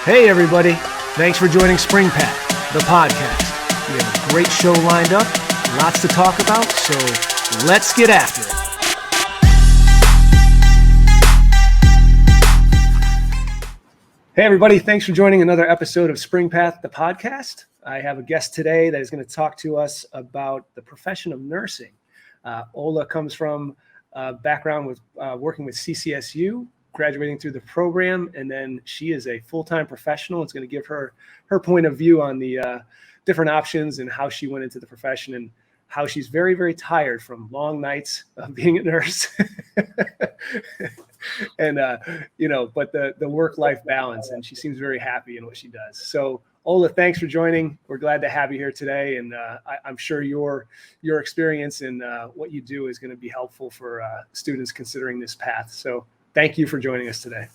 Hey everybody, thanks for joining SpringPath, the podcast. We have a great show lined up, lots to talk about, so let's get after it. Hey everybody, thanks for joining another episode of SpringPath, the podcast. I have a guest today that is going to talk to us about the profession of nursing. Ola comes from a background with working with CCSU, graduating through the program, and then she is a full-time professional. It's going to give her point of view on the different options and how she went into the profession and how she's very, very tired from long nights of being a nurse. And, but the work-life balance, and she seems very happy in what she does. So Ola, thanks for joining. We're glad to have you here today. And I'm sure your experience and what you do is going to be helpful for students considering this path. So thank you for joining us today.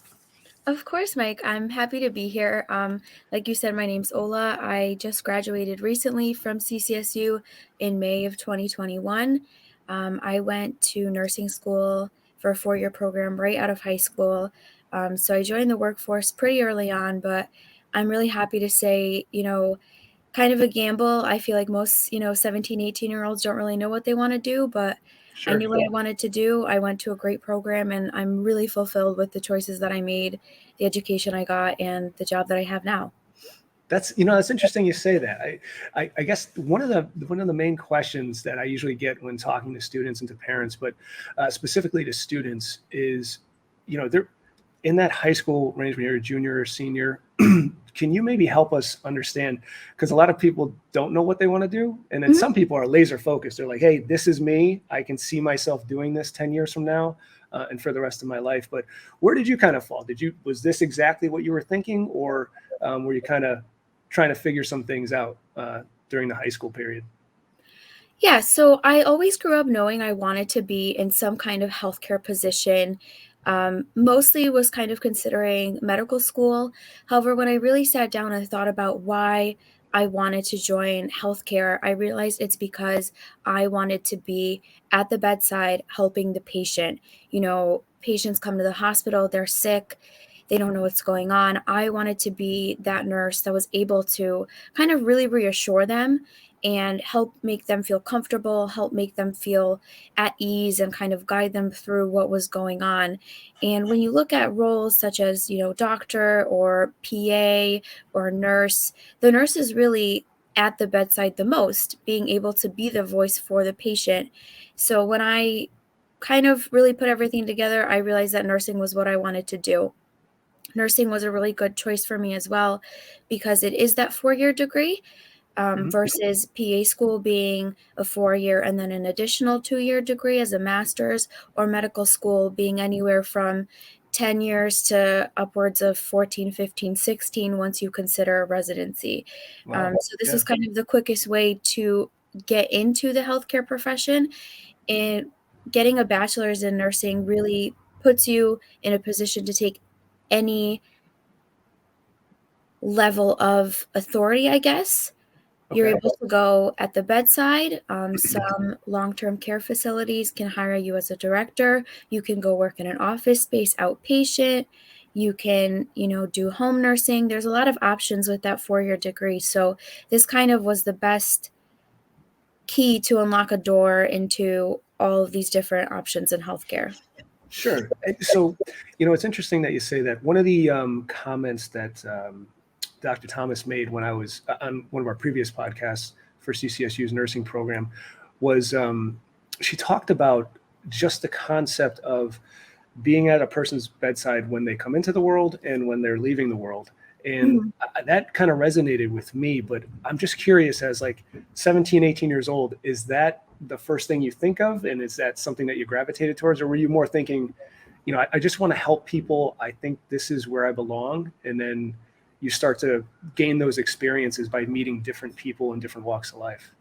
Of course, Mike. I'm happy to be here. Like you said, my name's Ola. I just graduated recently from CCSU in May of 2021. I went to nursing school for a 4-year program right out of high school. So I joined the workforce pretty early on, but I'm really happy to say, kind of a gamble. I feel like most, 17, 18-year-olds don't really know what they want to do, but sure. I knew what I wanted to do. I went to a great program, and I'm really fulfilled with the choices that I made, the education I got, and the job that I have now. That's interesting you say that. I guess one of the main questions that I usually get when talking to students and to parents, but specifically to students, is, they're in that high school range when you're a junior or senior. Can you maybe help us understand? Because a lot of people don't know what they want to do. And then some people are laser focused. They're like, hey, this is me. I can see myself doing this 10 years from now and for the rest of my life. But where did you kind of fall? Was this exactly what you were thinking? Or were you kind of trying to figure some things out during the high school period? Yeah, so I always grew up knowing I wanted to be in some kind of healthcare position. Mostly was kind of considering medical school. However, when I really sat down and thought about why I wanted to join healthcare, I realized it's because I wanted to be at the bedside helping the patient. Patients come to the hospital, they're sick, they don't know what's going on. I wanted to be that nurse that was able to kind of really reassure them and help make them feel comfortable, help make them feel at ease, and kind of guide them through what was going on. And when you look at roles such as, doctor or PA or nurse, the nurse is really at the bedside the most, being able to be the voice for the patient. So when I kind of really put everything together, I realized that nursing was what I wanted to do. Nursing was a really good choice for me as well, because it is that 4-year degree. Versus PA school being a 4-year and then an additional 2-year degree as a master's, or medical school being anywhere from 10 years to upwards of 14, 15, 16 once you consider a residency. Wow. So this is kind of the quickest way to get into the healthcare profession. And getting a bachelor's in nursing really puts you in a position to take any level of authority, I guess. You're able to go at the bedside. Some long-term care facilities can hire you as a director. You can go work in an office space outpatient. You can, do home nursing. There's a lot of options with that 4-year degree. So this kind of was the best key to unlock a door into all of these different options in healthcare. Sure. So, it's interesting that you say that. One of the comments that Dr. Thomas made when I was on one of our previous podcasts for CCSU's nursing program was she talked about just the concept of being at a person's bedside when they come into the world and when they're leaving the world. And that kind of resonated with me, but I'm just curious, as like 17, 18 years old, is that the first thing you think of? And is that something that you gravitated towards? Or were you more thinking, I just want to help people. I think this is where I belong. And then you start to gain those experiences by meeting different people in different walks of life?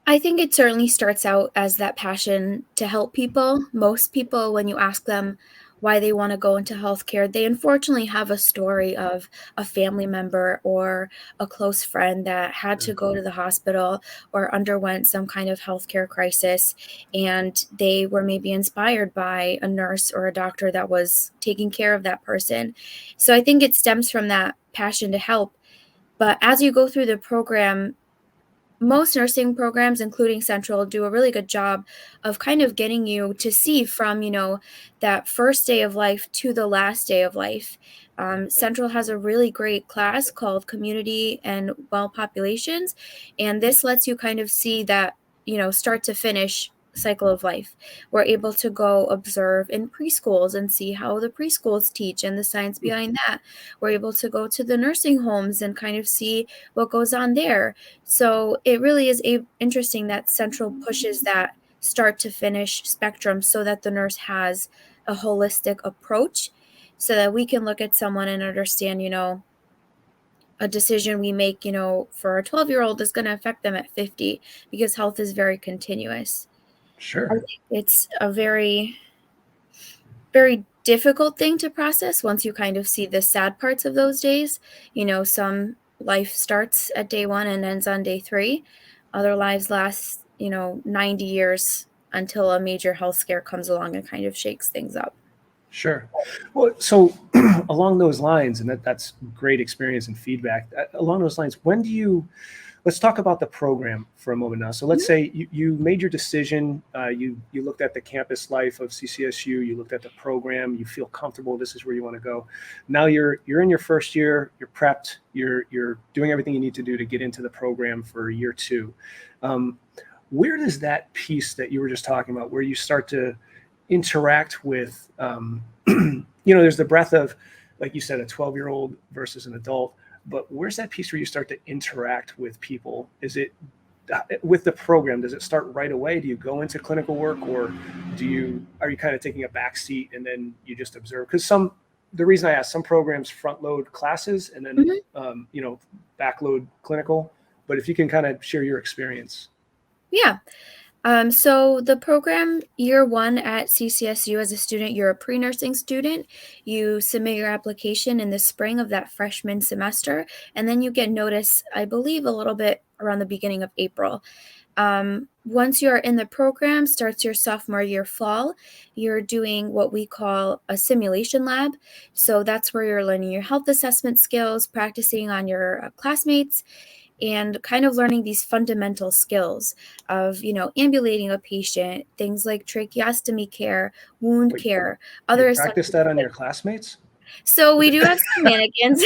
I think it certainly starts out as that passion to help people. Most people, when you ask them why they want to go into healthcare, they unfortunately have a story of a family member or a close friend that had to go to the hospital or underwent some kind of healthcare crisis, and they were maybe inspired by a nurse or a doctor that was taking care of that person. So I think it stems from that passion to help. But as you go through the program, most nursing programs, including Central, do a really good job of kind of getting you to see from, that first day of life to the last day of life. Central has a really great class called Community and Well Populations, and this lets you kind of see that, start to finish cycle of life. We're able to go observe in preschools and see how the preschools teach and the science behind that. We're able to go to the nursing homes and kind of see what goes on there. So it really is interesting that Central pushes that start to finish spectrum so that the nurse has a holistic approach so that we can look at someone and understand, a decision we make, for a 12-year-old is going to affect them at 50 because health is very continuous. I Sure. think it's a very, very difficult thing to process once you kind of see the sad parts of those days. Some life starts at day 1 and ends on day 3. Other lives last, 90 years until a major health scare comes along and kind of shakes things up. Sure. Well, so along those lines, and that's great experience and feedback. Along those lines, let's talk about the program for a moment now. So let's say you made your decision, you looked at the campus life of CCSU, you looked at the program, you feel comfortable, this is where you want to go. Now you're in your first year, you're prepped, you're doing everything you need to do to get into the program for year 2. Where does that piece that you were just talking about, where you start to interact with, there's the breadth of, like you said, a 12-year-old versus an adult, but where's that piece where you start to interact with people? Is it with the program, does it start right away? Do you go into clinical work, or are you kind of taking a back seat and then you just observe? Because the reason I ask, some programs front load classes and then, backload clinical, but if you can kind of share your experience. Yeah. So the program year 1 at CCSU as a student, you're a pre-nursing student. You submit your application in the spring of that freshman semester, and then you get notice, I believe, a little bit around the beginning of April. Once you're in the program, starts your sophomore year fall, you're doing what we call a simulation lab. So that's where you're learning your health assessment skills, practicing on your classmates, and kind of learning these fundamental skills of, ambulating a patient, things like tracheostomy care, wound care, You other practice that on your classmates? So we do have some mannequins.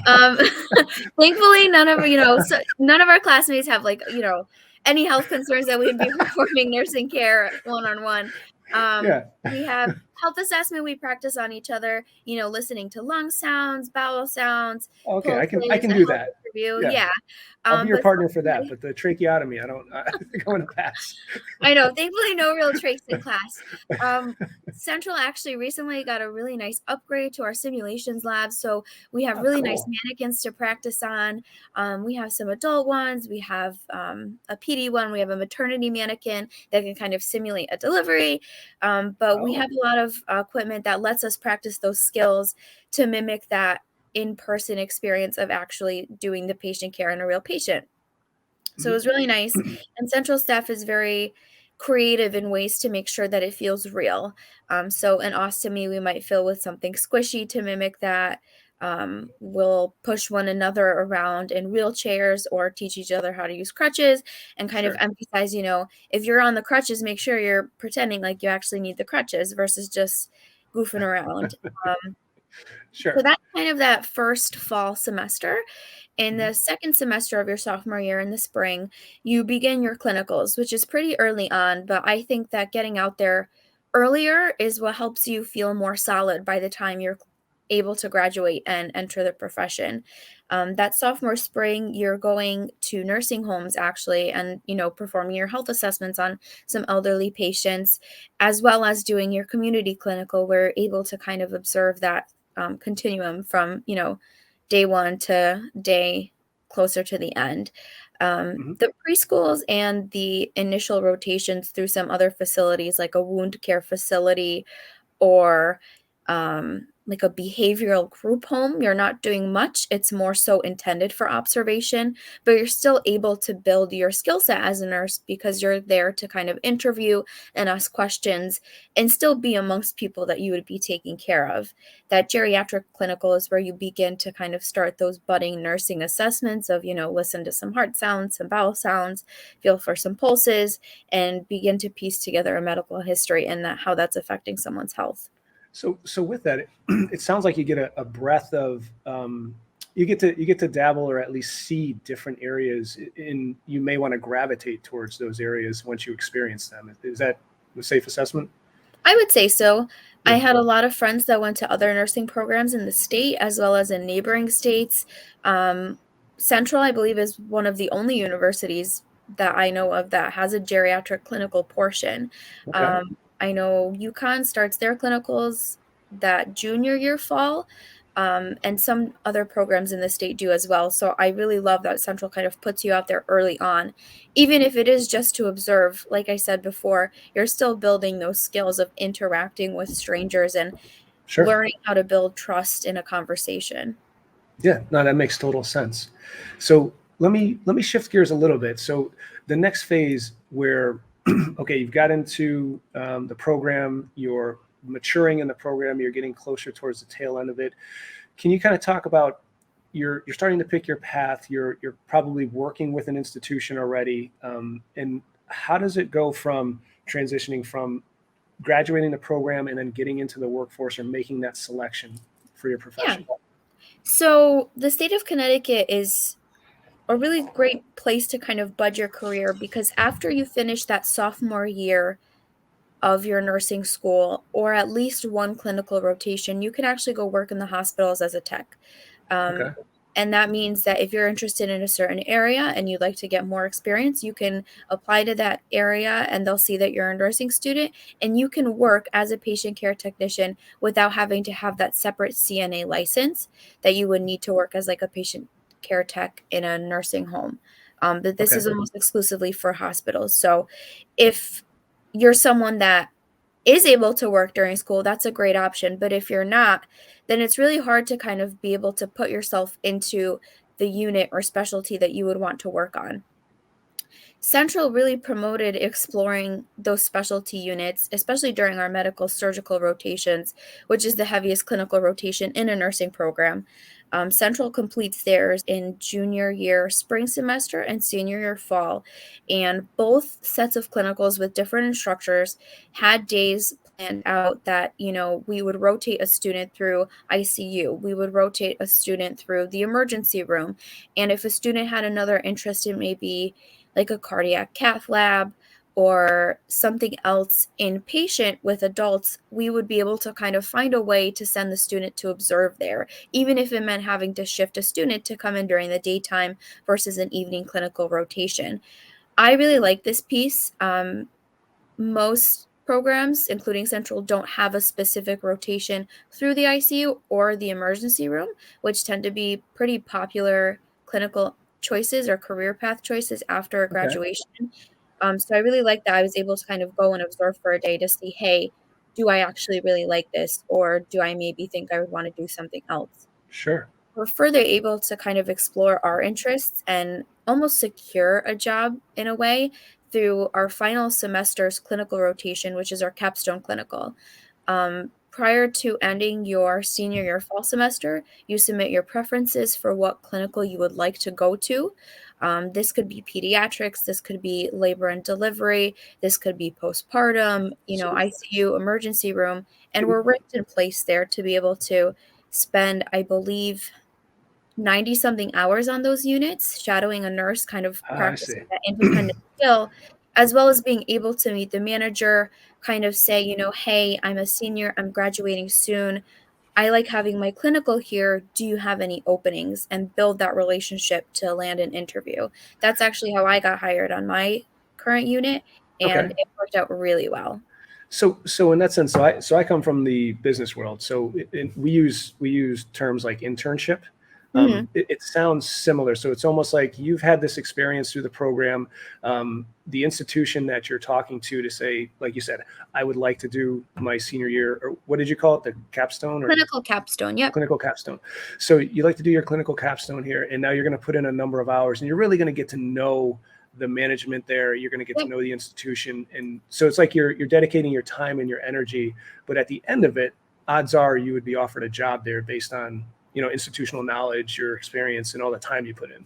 um, Thankfully, none of our classmates have any health concerns that we'd be performing nursing care one-on-one. Yeah. We have health assessment. We practice on each other, listening to lung sounds, bowel sounds, Okay, I pulses, can a do health that. interview. Yeah. Yeah. I'll be your But partner for that, but the tracheotomy, I think I'm gonna pass. I know, thankfully no real trachs in class. Central actually recently got a really nice upgrade to our simulations lab, so we have really nice Cool. mannequins to practice on. We have some adult ones, we have a PD one, we have a maternity mannequin that can kind of simulate a delivery, but we have a lot of equipment that lets us practice those skills to mimic that in-person experience of actually doing the patient care in a real patient. So it was really nice. And Central staff is very creative in ways to make sure that it feels real. So an ostomy, we might fill with something squishy to mimic that. We'll push one another around in wheelchairs or teach each other how to use crutches and kind of emphasize, if you're on the crutches, make sure you're pretending like you actually need the crutches versus just goofing around. So that's kind of that first fall semester. In the second semester of your sophomore year in the spring, you begin your clinicals, which is pretty early on, but I think that getting out there earlier is what helps you feel more solid by the time you're able to graduate and enter the profession. That sophomore spring, you're going to nursing homes actually, and performing your health assessments on some elderly patients, as well as doing your community clinical, where you're able to kind of observe that continuum from day 1 to day closer to the end. The preschools and the initial rotations through some other facilities, like a wound care facility or like a behavioral group home, you're not doing much. It's more so intended for observation, but you're still able to build your skill set as a nurse because you're there to kind of interview and ask questions and still be amongst people that you would be taking care of. That geriatric clinical is where you begin to kind of start those budding nursing assessments of, listen to some heart sounds, some bowel sounds, feel for some pulses, and begin to piece together a medical history and how that's affecting someone's health. So with that, it sounds like you get a breadth of you get to dabble or at least see different areas, and you may want to gravitate towards those areas once you experience them. Is that a safe assessment? I would say so. I Yeah. had a lot of friends that went to other nursing programs in the state as well as in neighboring states. Central, I believe, is one of the only universities that I know of that has a geriatric clinical portion. Okay. I know UConn starts their clinicals that junior year fall, and some other programs in the state do as well. So I really love that Central kind of puts you out there early on. Even if it is just to observe, like I said before, you're still building those skills of interacting with strangers and Sure. learning how to build trust in a conversation. Yeah, no, that makes total sense. So let me shift gears a little bit. So the next phase where okay, you've got into the program, you're maturing in the program, you're getting closer towards the tail end of it. Can you kind of talk about you're starting to pick your path, you're probably working with an institution already, and how does it go from transitioning from graduating the program and then getting into the workforce or making that selection for your Yeah. profession? So the state of Connecticut is a really great place to kind of bud your career because after you finish that sophomore year of your nursing school or at least one clinical rotation, you can actually go work in the hospitals as a tech. Um, Okay. and that means that if you're interested in a certain area and you'd like to get more experience, you can apply to that area and they'll see that you're a nursing student and you can work as a patient care technician without having to have that separate CNA license that you would need to work as like a patient care tech in a nursing home. But this Okay. is almost exclusively for hospitals. So if you're someone that is able to work during school, that's a great option. But if you're not, then it's really hard to kind of be able to put yourself into the unit or specialty that you would want to work on. Central really promoted exploring those specialty units, especially during our medical surgical rotations, which is the heaviest clinical rotation in a nursing program. Central completes theirs in junior year spring semester and senior year fall. And both sets of clinicals with different instructors had days planned out that, we would rotate a student through ICU, we would rotate a student through the emergency room. And if a student had another interest in maybe like a cardiac cath lab or something else inpatient with adults, we would be able to kind of find a way to send the student to observe there, even if it meant having to shift a student to come in during the daytime versus an evening clinical rotation. I really like this piece. Most programs, including Central, don't have a specific rotation through the ICU or the emergency room, which tend to be pretty popular clinical choices or career path choices after Okay. graduation. So I really like that I was able to kind of go and observe for a day to see, hey, do I actually really like this? Or do I maybe think I would want to do something else? Sure. We're further able to kind of explore our interests and almost secure a job in a way through our final semester's clinical rotation, which is our capstone clinical. Prior to ending your senior year fall semester, you submit your preferences for what clinical you would like to go to. This could be pediatrics, this could be labor and delivery, this could be postpartum, So, ICU, emergency room, and we're ranked in place there to be able to spend, I believe, 90 something hours on those units, shadowing a nurse, kind of I see. practicing that independent skill, as well as being able to meet the manager, kind of say, hey, I'm a senior, I'm graduating soon. I like having my clinical here. Do you have any openings? And build that relationship to land an interview. That's actually how I got hired on my current unit, and Okay. it worked out really well. So in that sense, so I come from the business world. So we use terms like internship. Mhm. It sounds similar. So it's almost like you've had this experience through the program. The institution that you're talking to say, like you said, I would like to do my senior year, or what did you call it? The capstone or Clinical capstone, yep. clinical capstone. So you like to do your clinical capstone here, and now you're going to put in a number of hours, and you're really going to get to know the management there. You're going to get to Yep. know the institution. And so it's like you're dedicating your time and your energy, but at the end of it, odds are you would be offered a job there based on, institutional knowledge, your experience, and all the time you put in.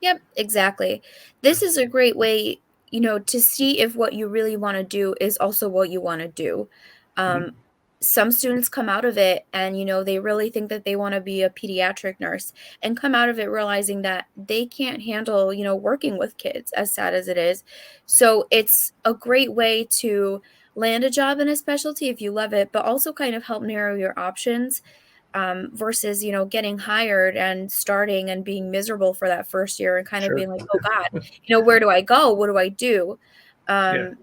Yep, exactly. This is a great way, to see if what you really wanna do is also what you wanna do. Mhm. Um, some students come out of it and, they really think that they wanna be a pediatric nurse and come out of it realizing that they can't handle, working with kids, as sad as it is. So it's a great way to land a job in a specialty if you love it, but also kind of help narrow your options, versus, getting hired and starting and being miserable for that first year and kind of Sure. being like, "Oh god, where do I go? What do I do?" Yeah. Um,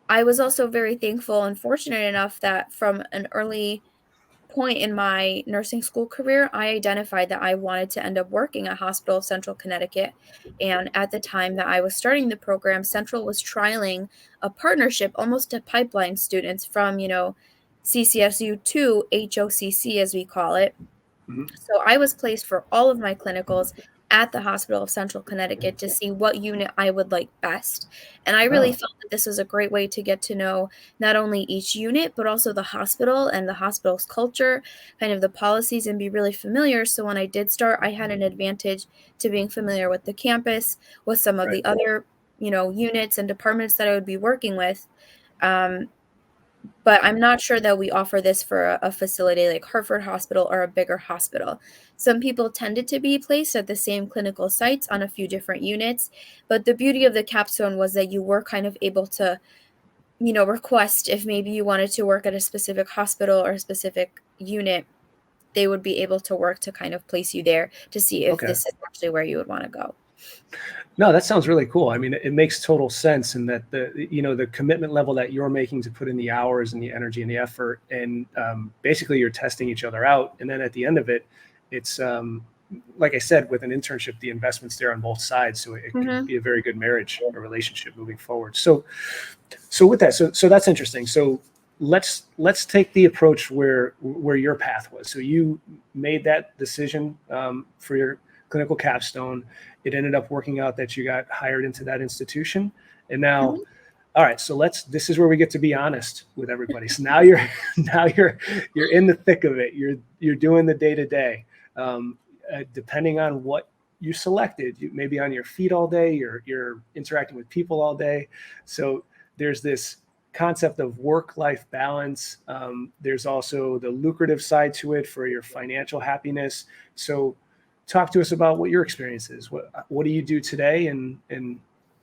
I was also very thankful and fortunate enough that from an early point in my nursing school career, I identified that I wanted to end up working at Hospital of Central Connecticut. And at the time that I was starting the program, Central was trialing a partnership almost to pipeline students from, CCSU to HOCC, as we call it. Mhm. So I was placed for all of my clinicals at the Hospital of Central Connecticut to see what unit I would like best. And I really Oh, felt that this was a great way to get to know not only each unit, but also the hospital and the hospital's culture, kind of the policies, and be really familiar. So when I did start, I had an advantage to being familiar with the campus, with some of right. the other, units and departments that I would be working with. Um, but I'm not sure that we offer this for a facility like Hartford Hospital or a bigger hospital. Some people tended to be placed at the same clinical sites on a few different units, but the beauty of the capstone was that you were kind of able to, request if maybe you wanted to work at a specific hospital or a specific unit, they would be able to work to kind of place you there to see if Okay. this is actually where you would want to go. No, that sounds really cool. I mean, it makes total sense in that the commitment level that you're making to put in the hours and the energy and the effort, and basically you're testing each other out. And then at the end of it, it's like I said, with an internship, the investment's there on both sides, so it could Mhm. be a very good marriage or relationship moving forward. So with that, so that's interesting. So let's take the approach where your path was. So you made that decision for your clinical capstone. It ended up working out that you got hired into that institution, and now, Mhm. all right. So this is where we get to be honest with everybody. So now you're now you're in the thick of it. You're doing the day to day. Depending on what you selected, you may be on your feet all day. You're interacting with people all day. So there's this concept of work-life balance. There's also the lucrative side to it for your financial happiness. So talk to us about what your experience is. What do you do today, and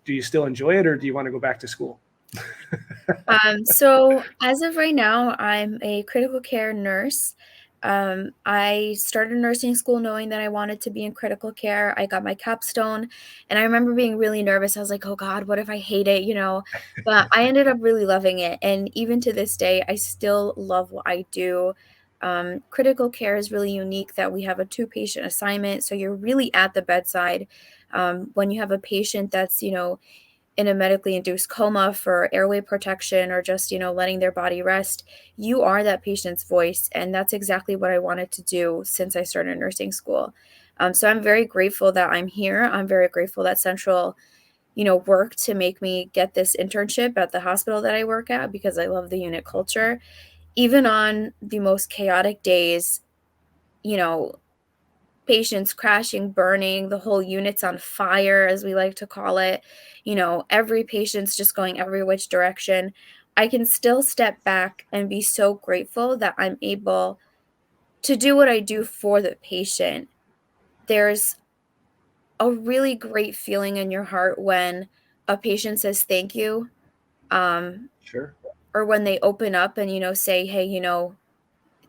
do you still enjoy it, or do you want to go back to school? So as of right now, I'm a critical care nurse. I started nursing school knowing that I wanted to be in critical care. I got my capstone, and I remember being really nervous. I was like, "Oh God, what if I hate it?" But I ended up really loving it, and even to this day, I still love what I do. Critical care is really unique that we have a two-patient assignment, so you're really at the bedside. When you have a patient that's, in a medically induced coma for airway protection or just, letting their body rest, you are that patient's voice. And that's exactly what I wanted to do since I started nursing school. So I'm very grateful that I'm here. I'm very grateful that Central, worked to make me get this internship at the hospital that I work at because I love the unit culture. Even on the most chaotic days, you know, patients crashing, burning, the whole unit's on fire, as we like to call it. Every patient's just going every which direction. I can still step back and be so grateful that I'm able to do what I do for the patient. There's a really great feeling in your heart when a patient says thank you, um, Sure. or when they open up and, say, hey,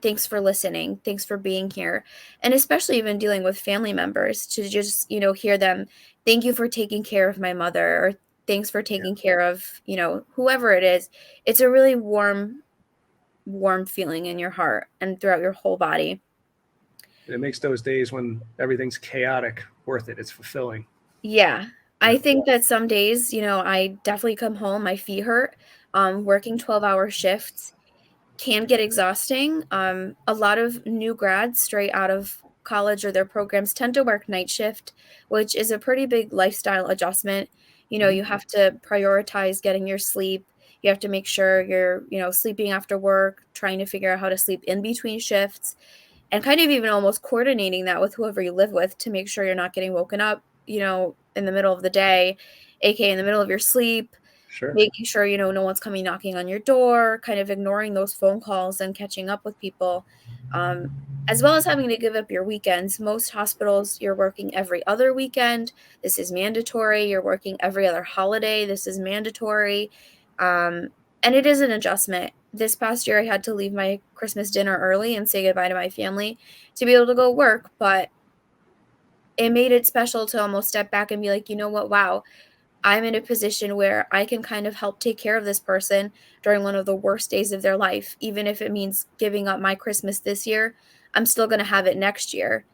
thanks for listening. Thanks for being here. And especially even dealing with family members to just, hear them, thank you for taking care of my mother, or thanks for Yeah. taking care of, whoever it is. It's a really warm, warm feeling in your heart and throughout your whole body. It makes those days when everything's chaotic worth it. It's fulfilling. Yeah. Yeah. I think that some days, I definitely come home, my feet hurt. Working 12-hour shifts can get exhausting. A lot of new grads straight out of college or their programs tend to work night shift, which is a pretty big lifestyle adjustment. You have to prioritize getting your sleep. You have to make sure you're, sleeping after work, trying to figure out how to sleep in between shifts, and kind of even almost coordinating that with whoever you live with to make sure you're not getting woken up, in the middle of the day, aka in the middle of your sleep, Sure. making sure, no one's coming knocking on your door, kind of ignoring those phone calls and catching up with people, um, as well as having to give up your weekends. Most hospitals, you're working every other weekend. This is mandatory. You're working every other holiday. This is mandatory. Um, and it is an adjustment. This past year, I had to leave my Christmas dinner early and say goodbye to my family to be able to go work, but it made it special to almost step back and be like, you know what? Wow, I'm in a position where I can kind of help take care of this person during one of the worst days of their life. Even if it means giving up my Christmas this year, I'm still going to have it next year.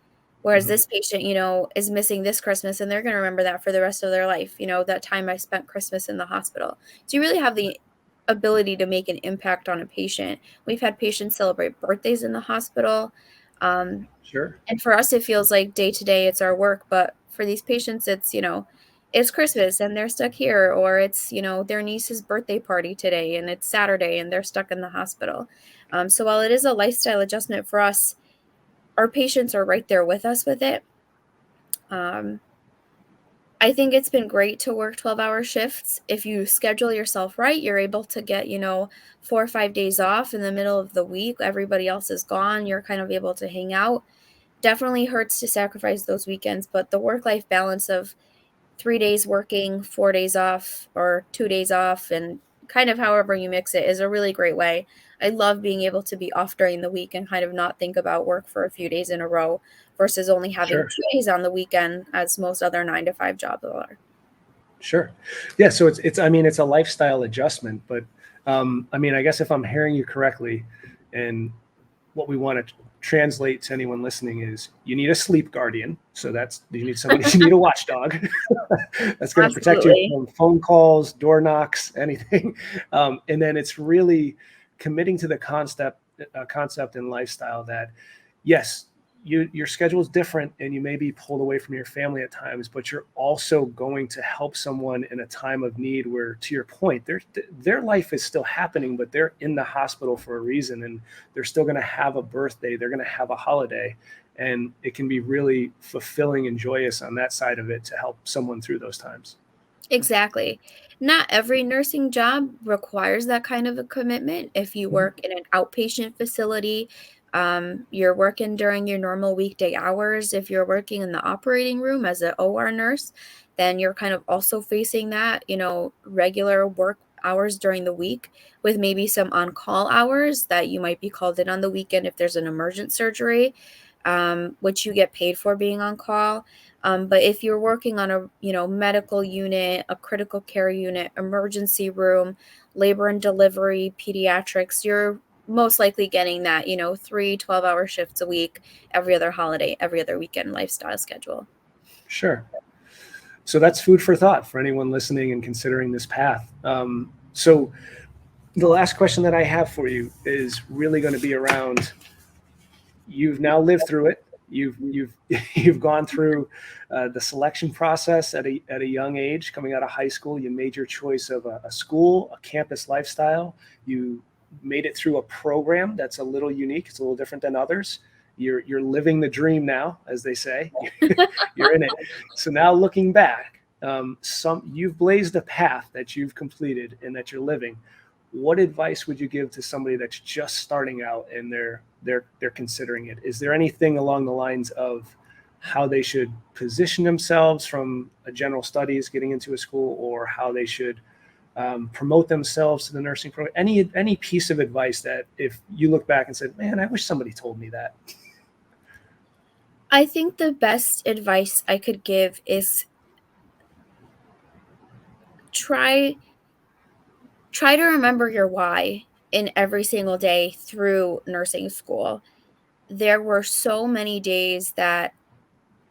Whereas Hmm. this patient, is missing this Christmas and they're going to remember that for the rest of their life, that time I spent Christmas in the hospital. So you really have the ability to make an impact on a patient. We've had patients celebrate birthdays in the hospital. Um, Sure. and for us, it feels like day to day it's our work, but for these patients, it's Christmas and they're stuck here, or it's, their niece's birthday party today and it's Saturday and they're stuck in the hospital. So while it is a lifestyle adjustment for us, our patients are right there with us with it. Um, I think it's been great to work 12-hour shifts. If you schedule yourself right, you're able to get, 4 or 5 days off in the middle of the week. Everybody else is gone. You're kind of able to hang out. Definitely hurts to sacrifice those weekends, but the work-life balance of 3 days working, 4 days off, or 2 days off, and kind of however you mix it is a really great way. I love being able to be off during the week and kind of not think about work for a few days in a row versus only having Sure. 2 days on the weekend as most other 9 to 5 jobs are. Sure. Yeah. So I mean, it's a lifestyle adjustment, but I mean, I guess if I'm hearing you correctly, and what we want to translate to anyone listening is you need a sleep guardian. So you need somebody, you need a watchdog that's going to protect you Absolutely. from phone calls, door knocks, anything. And then it's really committing to the concept and lifestyle that, yes, your schedule is different and you may be pulled away from your family at times, but you're also going to help someone in a time of need where, to your point, their life is still happening, but they're in the hospital for a reason, and they're still going to have a birthday, they're going to have a holiday, and it can be really fulfilling and joyous on that side of it to help someone through those times. Exactly. Not every nursing job requires that kind of a commitment. If you Mhm. work in an outpatient facility, you're working during your normal weekday hours. If you're working in the operating room as an OR nurse, then you're kind of also facing that, regular work hours during the week with maybe some on-call hours that you might be called in on the weekend if there's an emergent surgery, which you get paid for being on call. But if you're working on a medical unit, a critical care unit, emergency room, labor and delivery, pediatrics, you're most likely getting that 3 12-hour shifts a week, every other holiday, every other weekend lifestyle schedule. Sure. So that's food for thought for anyone listening and considering this path. So the last question that I have for you is really going to be around, you've now lived through it. You've you've gone through the selection process at a young age, coming out of high school. You made your choice of a school, a campus lifestyle. You made it through a program that's a little unique. It's a little different than others. You're living the dream now, as they say. You're in it. So now looking back, you've blazed a path that you've completed and that you're living. What advice would you give to somebody that's just starting out and they're considering it? Is there anything along the lines of how they should position themselves from a general studies getting into a school, or how they should promote themselves to the nursing program? Any piece of advice that if you look back and said, man, I wish somebody told me that. I think the best advice I could give is try try to remember your why in every single day through nursing school. there were so many days that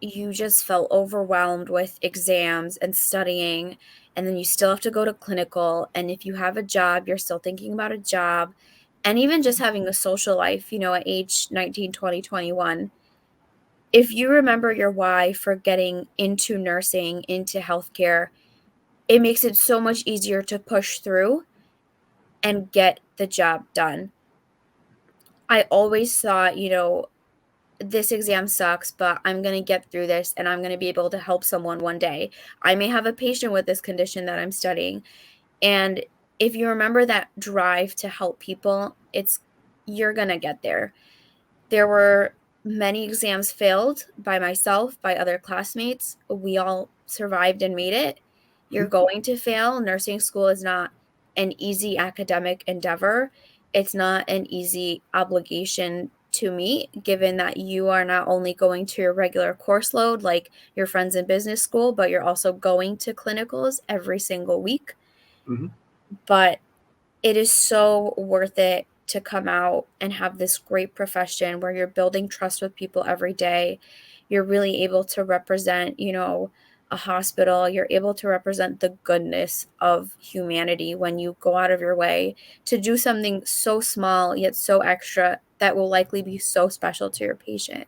you just felt overwhelmed with exams and studying, and then you still have to go to clinical, and if you have a job, you're still thinking about a job, and even just having a social life, at age 19, 20, 21. If you remember your why for getting into nursing, into healthcare, it makes it so much easier to push through and get the job done. I always thought, this exam sucks, but I'm going to get through this and I'm going to be able to help someone one day. I may have a patient with this condition that I'm studying. And if you remember that drive to help people, you're going to get there. There were many exams failed by myself, by other classmates. We all survived and made it. You're going to fail. Nursing school is not an easy academic endeavor. It's not an easy obligation to meet, given that you are not only going to your regular course load like your friends in business school, but you're also going to clinicals every single week. Mm-hmm. But it is so worth it to come out and have this great profession where you're building trust with people every day. You're really able to represent, a hospital. You're able to represent the goodness of humanity when you go out of your way to do something so small yet so extra that will likely be so special to your patient.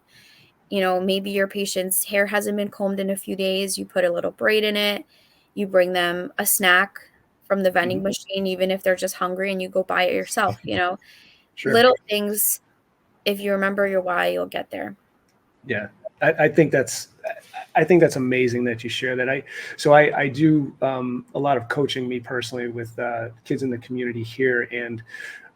Maybe your patient's hair hasn't been combed in a few days. You put a little braid in it. You bring them a snack from the vending Mm-hmm. machine, even if they're just hungry, and you go buy it yourself. Sure. Little things. If you remember your why, you'll get there. Yeah, I think that's amazing that you share that. I do a lot of coaching, me personally, with kids in the community here, and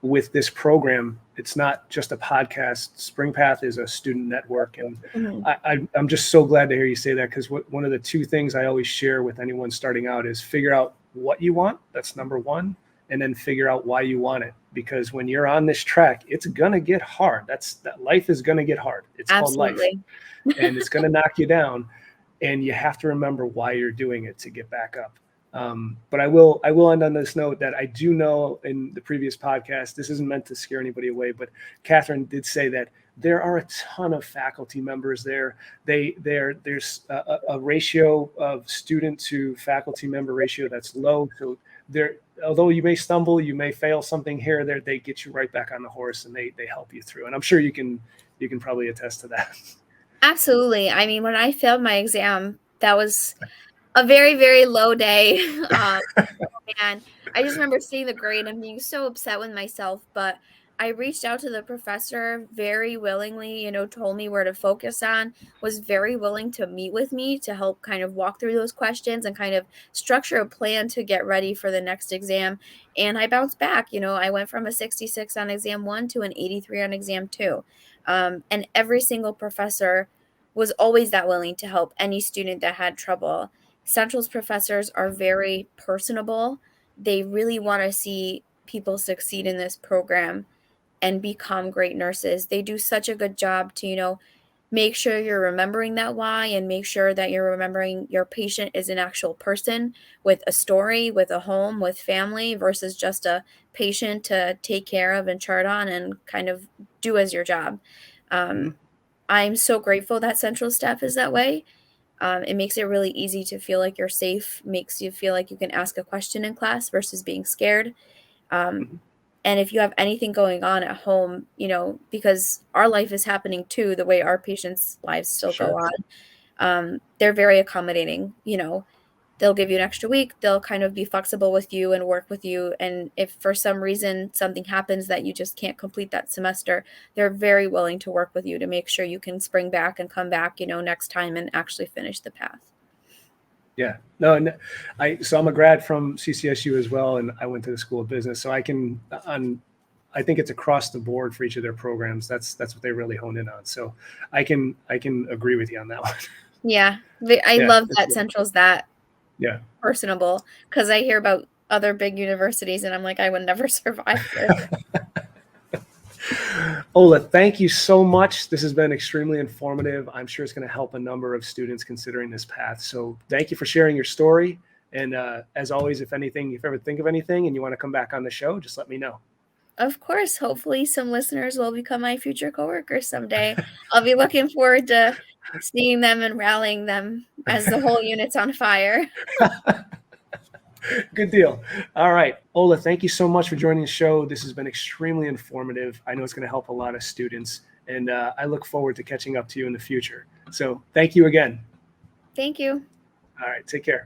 with this program, it's not just a podcast. SpringPath is a student network, and Mhm. I'm just so glad to hear you say that, because one of the two things I always share with anyone starting out is figure out what you want. That's number one, and then figure out why you want it. Because when you're on this track, it's gonna get hard. That life is gonna get hard. It's called life, Absolutely. and it's gonna knock you down, and you have to remember why you're doing it to get back up. But I will end on this note that I do know in the previous podcast, this isn't meant to scare anybody away, but Catherine did say that there are a ton of faculty members there. There's a ratio of student to faculty member ratio that's low. So there, although you may stumble, you may fail something here or there, they get you right back on the horse and they help you through. And I'm sure you can probably attest to that. Absolutely. I mean, when I failed my exam, that was a very, very low day. And I just remember seeing the grade and being so upset with myself, but I reached out to the professor very willingly, told me where to focus on, was very willing to meet with me to help kind of walk through those questions and kind of structure a plan to get ready for the next exam. And I bounced back. I went from a 66 on exam 1 to an 83 on exam 2. And every single professor was always that willing to help any student that had trouble. Central's professors are very personable. They really want to see people succeed in this program and become great nurses. They do such a good job to, make sure you're remembering that why and make sure that you're remembering your patient is an actual person with a story, with a home, with family versus just a patient to take care of and chart on and kind of do as your job. Mm-hmm. I'm so grateful that Central staff is that way. It makes it really easy to feel like you're safe, makes you feel like you can ask a question in class versus being scared. Um, Mm-hmm. and if you have anything going on at home, because our life is happening too, the way our patients' lives still go Sure. on, they're very accommodating. They'll give you an extra week. They'll kind of be flexible with you and work with you. And if for some reason something happens that you just can't complete that semester, they're very willing to work with you to make sure you can spring back and come back, next time and actually finish the path. Yeah, no, and so I'm a grad from CCSU as well, and I went to the School of Business, so I think it's across the board for each of their programs. That's what they really hone in on. So I can agree with you on that one. Yeah. I Yeah, love it's that good. Central's that Yeah. personable because I hear about other big universities and I'm like, I would never survive this. Ola, thank you so much. This has been extremely informative. I'm sure it's going to help a number of students considering this path. So thank you for sharing your story. And as always, if you ever think of anything and you want to come back on the show, just let me know. Of course, hopefully some listeners will become my future coworkers someday. I'll be looking forward to seeing them and rallying them as the whole unit's on fire. Good deal. All right. Ola, thank you so much for joining the show. This has been extremely informative. I know it's going to help a lot of students, and I look forward to catching up to you in the future. So thank you again. Thank you. All right. Take care.